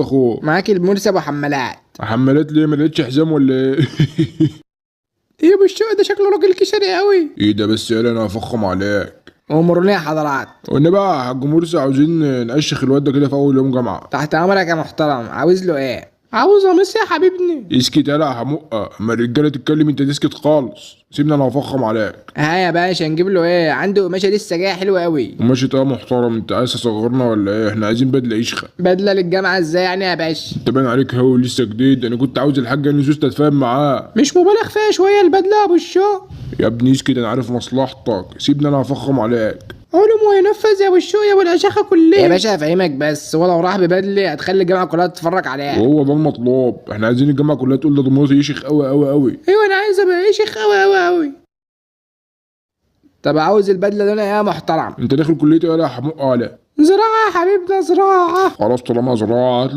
اخوه معاك المرسي ابو حمالات. حملت ليه؟ ما لقيتش حزام ولا ايه؟ ايه ابو الشوق ده شكله راجل كشري قوي. ايه ده بس يالا، انا هفخم عليك. امروني يا حضرات. قلنا بقى يا حاج مرسي، عاوزين نقشخ الواد ده كده في اول يوم جامعه. تحت امرك يا محترم، عاوز له ايه؟ عاوز قميص يا حبيبني. اسكت يالا يا حمقه، اما الرجاله تتكلم انت تسكت خالص. سيبني انا هفخم عليك. ها يا باشا نجيب له ايه؟ عنده قماشه لسه جايه حلوه قوي. وماشي طيب محترم، انت عايز تصغرنا ولا ايه؟ احنا عايزين بدله عشخه. بدله للجامعه ازاي يعني يا باشا؟ انت باين عليك هو لسه جديد، انا كنت عاوز الحاج نزوز تتفاهم معاه. مش مبالغ فيها شويه البدله يا ابو الشوق؟ يا ابني اسكت، انا عارف مصلحتك، سيبني انا هفخم عليك. علم وينفذ يا ابو الشوق يا ابو العشاقه كلها. يا باشا هفهمك بس، هو لو راح ببدله هتخلي الجامعه كلها تتفرج عليها. وهو ده المطلوب، احنا عايزين الجامعه كلها تقول ده مرسي يشخ قوي قوي قوي. ايوه انا عايز ابقى شيخ قوي قوي قوي. طب عاوز البدله لونها ايه يا محترم؟ انت داخل كليه ايه يا حمقه؟ على زراعه يا حبيبنا زراعه. خلاص طالما زراعه